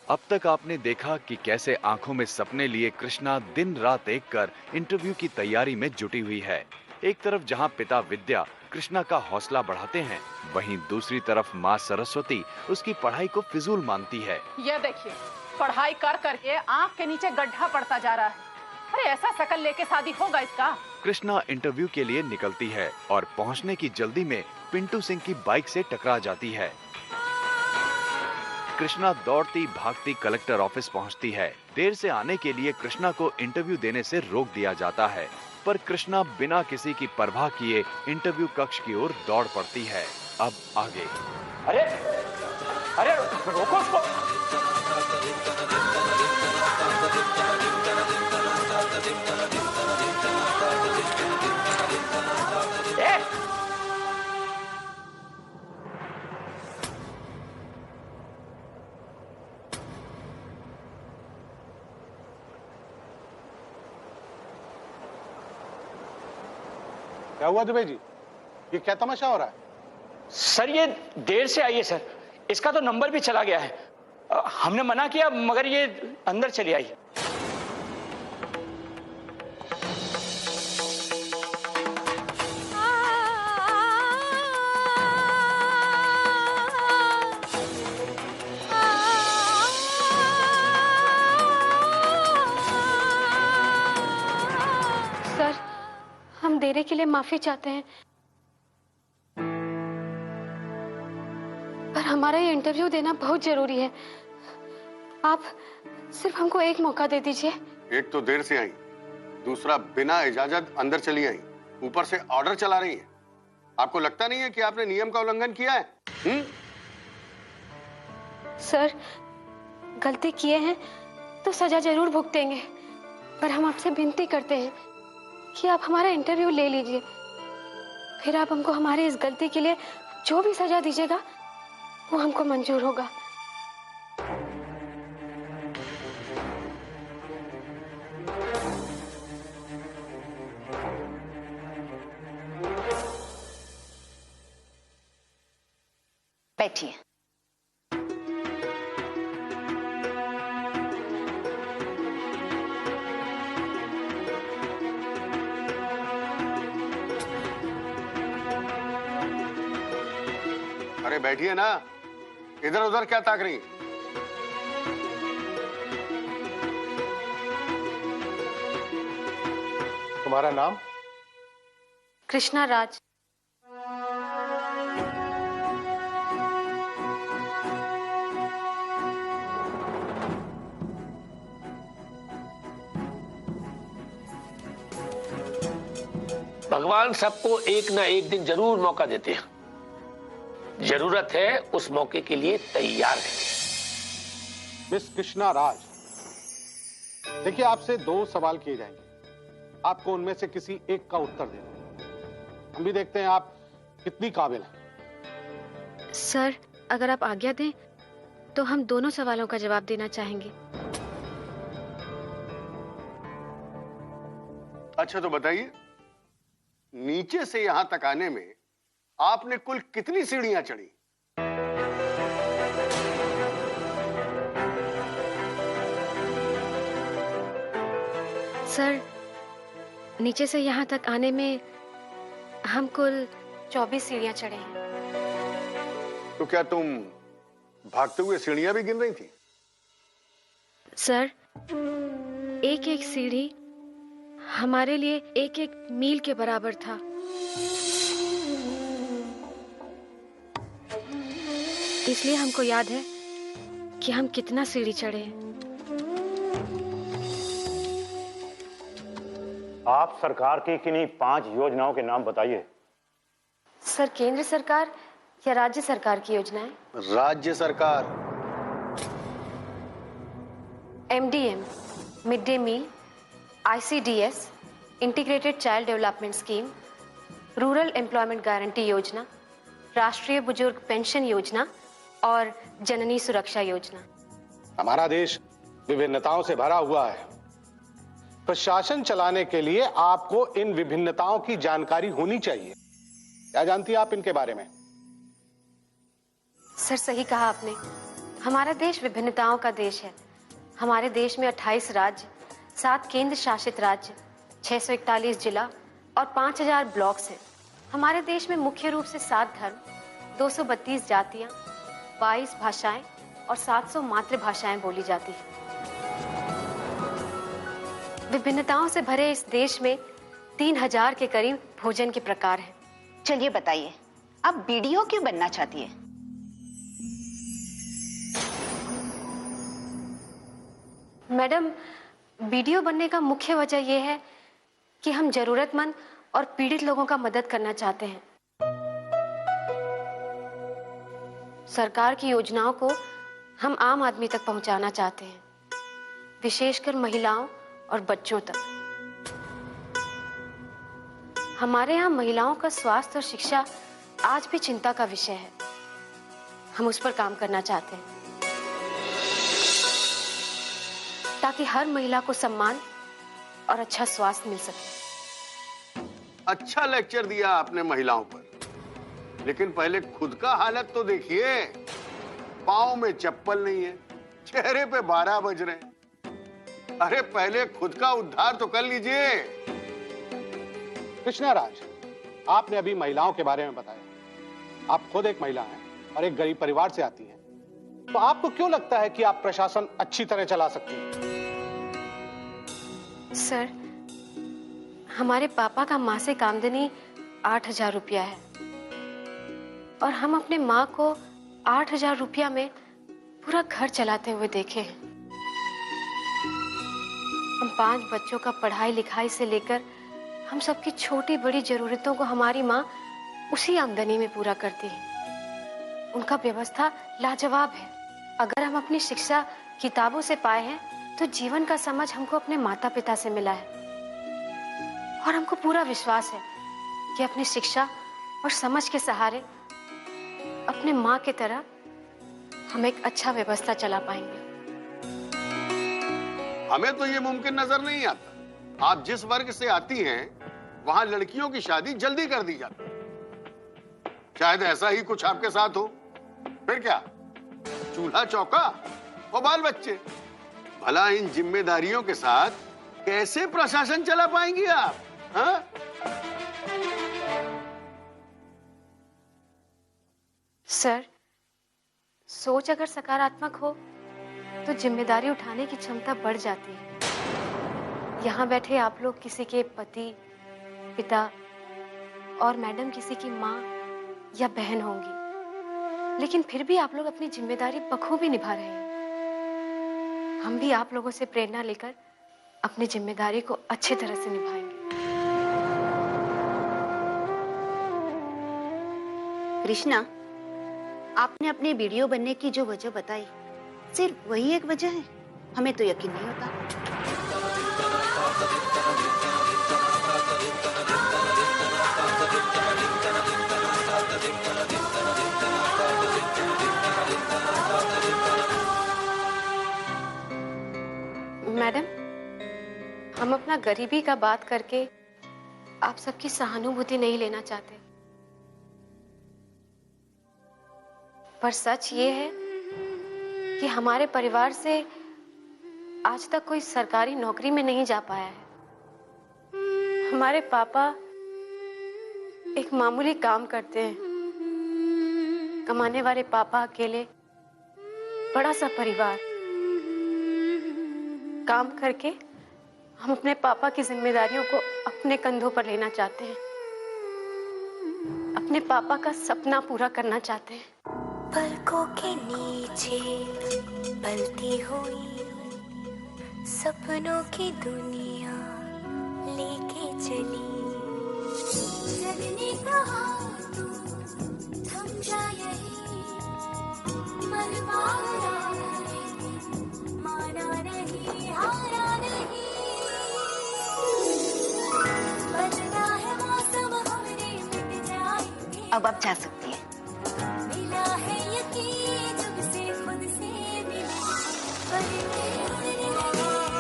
अब तक आपने देखा कि कैसे आंखों में सपने लिए कृष्णा दिन रात एक कर इंटरव्यू की तैयारी में जुटी हुई है। एक तरफ जहां पिता विद्या कृष्णा का हौसला बढ़ाते हैं, वहीं दूसरी तरफ माँ सरस्वती उसकी पढ़ाई को फिजूल मानती है। ये देखिए, पढ़ाई कर करके आंख के नीचे गड्ढा पड़ता जा रहा है। अरे ऐसा शकल लेके शादी होगा इसका? कृष्णा इंटरव्यू के लिए निकलती है और पहुंचने की जल्दी में पिंटू सिंह की बाइक से टकरा जाती है। कृष्णा दौड़ती भागती कलेक्टर ऑफिस पहुंचती है। देर से आने के लिए कृष्णा को इंटरव्यू देने से रोक दिया जाता है, पर कृष्णा बिना किसी की परवाह किए इंटरव्यू कक्ष की ओर दौड़ पड़ती है। अब आगे। अरे अरे रोको उसको। क्या हुआ दुबे जी? ये क्या तमाशा हो रहा है? सर ये देर से आई है सर, इसका तो नंबर भी चला गया है। हमने मना किया मगर ये अंदर चली आई। सर, हम देरी के लिए माफी चाहते हैं, पर हमारा ये इंटरव्यू देना बहुत जरूरी है। आप सिर्फ हमको एक मौका दे दीजिए। एक तो देर से आई, दूसरा बिना इजाजत अंदर चली आई, ऊपर से ऑर्डर चला रही है। आपको लगता नहीं है कि आपने नियम का उल्लंघन किया है? सर, गलती किए हैं तो सजा जरूर भुगतेंगे, पर हम आपसे विनती करते हैं कि आप हमारा इंटरव्यू ले लीजिए। फिर आप हमको हमारी इस गलती के लिए जो भी सजा दीजिएगा वो हमको मंजूर होगा। बैठिए। अरे बैठिए ना, इधर उधर क्या ताक रही? तुम्हारा नाम? कृष्णा राज। भगवान सबको एक ना एक दिन जरूर मौका देते हैं। जरूरत है उस मौके के लिए तैयार है। मिस कृष्णा राज, देखिए आपसे 2 सवाल किए जाएंगे। आपको उनमें से किसी एक का उत्तर देना है। हम भी देखते हैं आप कितनी काबिल हैं। सर, अगर आप आज्ञा दें तो हम दोनों सवालों का जवाब देना चाहेंगे। अच्छा तो बताइए, नीचे से यहां तक आने में आपने कुल कितनी सीढ़ियां चढ़ी? सर, नीचे से यहाँ तक आने में हम कुल 24 सीढ़ियां चढ़े हैं। तो क्या तुम भागते हुए सीढ़ियां भी गिन रही थी? सर, एक एक सीढ़ी हमारे लिए एक एक मील के बराबर था। इसलिए हमको याद है कि हम कितना सीढ़ी चढ़े हैं। आप सरकार की किन्हीं 5 योजनाओं के नाम बताइए। सर, केंद्र सरकार या राज्य सरकार की योजनाएं? राज्य सरकार। MDM, mid day meal, ICDS, integrated child development scheme, rural employment guarantee योजना, राष्ट्रीय बुजुर्ग पेंशन योजना और जननी सुरक्षा योजना। हमारा देश विभिन्नताओं से भरा हुआ है। प्रशासन चलाने के लिए आपको इन विभिन्नताओं की जानकारी होनी चाहिए। क्या जानती हैं आप इनके बारे में? सर, सही कहा आपने। हमारा देश विभिन्नताओं का देश है। हमारे देश में 28 राज्य, 7 केंद्र शासित राज्य, 641 जिला और 5000 ब्लॉक्स हैं। हमारे देश में मुख्य रूप से 7 धर्म, 232 जातियां, 22 भाषाएं और 700 मातृभाषाएं बोली जाती हैं। विभिन्नताओं से भरे इस देश में 3000 के करीब भोजन के प्रकार हैं। चलिए बताइए, आप बीडीओ क्यों बनना चाहती है? मैडम, बीडीओ बनने का मुख्य वजह यह है कि हम जरूरतमंद और पीड़ित लोगों का मदद करना चाहते हैं। सरकार की योजनाओं को हम आम आदमी तक पहुंचाना चाहते हैं, विशेषकर महिलाओं और बच्चों तक। हमारे यहाँ महिलाओं का स्वास्थ्य और शिक्षा आज भी चिंता का विषय है। हम उस पर काम करना चाहते हैं ताकि हर महिला को सम्मान और अच्छा स्वास्थ्य मिल सके। अच्छा लेक्चर दिया आपने महिलाओं पर, लेकिन पहले खुद का हालत तो देखिए। पाँव में चप्पल नहीं है, चेहरे पे 12 बज रहे हैं। अरे पहले खुद का उद्धार तो कर लीजिए। कृष्णा राज, आपने अभी महिलाओं के बारे में बताया। आप खुद एक महिला हैं और एक गरीब परिवार से आती हैं, तो आपको क्यों लगता है कि आप प्रशासन अच्छी तरह चला सकती हैं? सर, हमारे पापा का मासिक आमदनी 8000 रुपया है और हम अपने माँ को 8000 रुपया में पूरा घर चलाते हुए देखे हैं। हम 5 बच्चों का पढ़ाई लिखाई से लेकर हम सबकी छोटी बड़ी जरूरतों को हमारी माँ उसी आमदनी में पूरा करती है। उनका व्यवस्था लाजवाब है। अगर हम अपनी शिक्षा किताबों से पाए हैं तो जीवन का समझ हमको अपने माता पिता से मिला है और हमको पूरा विश्वास है कि अपनी शिक्षा और समझ के सहारे अपने माँ की तरह हम एक अच्छा व्यवस्था चला पाएंगे। हमें तो ये मुमकिन नजर नहीं आता। आप जिस वर्ग से आती हैं, वहां लड़कियों की शादी जल्दी कर दी जाती है। शायद ऐसा ही कुछ आपके साथ हो। फिर क्या, चूल्हा चौका और बाल बच्चे। भला इन जिम्मेदारियों के साथ कैसे प्रशासन चला पाएंगी आप? हाँ? सर, सोच अगर सकारात्मक हो तो जिम्मेदारी उठाने की क्षमता बढ़ जाती है। यहाँ बैठे आप लोग किसी के पति, पिता और मैडम किसी की माँ या बहन होंगी, लेकिन फिर भी आप लोग अपनी जिम्मेदारी बखूबी निभा रहे हैं। हम भी आप लोगों से प्रेरणा लेकर अपनी जिम्मेदारी को अच्छे तरह से निभाएंगे। कृष्णा, आपने अपने बीडीओ बनने की जो वजह बताई, सिर्फ वही एक वजह है? हमें तो यकीन नहीं होता। मैडम, हम अपना गरीबी का बात करके आप सबकी सहानुभूति नहीं लेना चाहते, पर सच ये है कि हमारे परिवार से आज तक कोई सरकारी नौकरी में नहीं जा पाया है। हमारे पापा एक मामूली काम करते हैं। कमाने वाले पापा अकेले, बड़ा सा परिवार। काम करके हम अपने पापा की जिम्मेदारियों को अपने कंधों पर लेना चाहते हैं, अपने पापा का सपना पूरा करना चाहते हैं। पलकों के नीचे पलती हुई सपनों की दुनिया लेके चली। जगने कहा तू थम जा यही, मरवाना नहीं, माना नहीं, हारा नहीं। बदला है मौसम, हमने मिट जाएंगे। अब आप जा सकती हैं। मिला है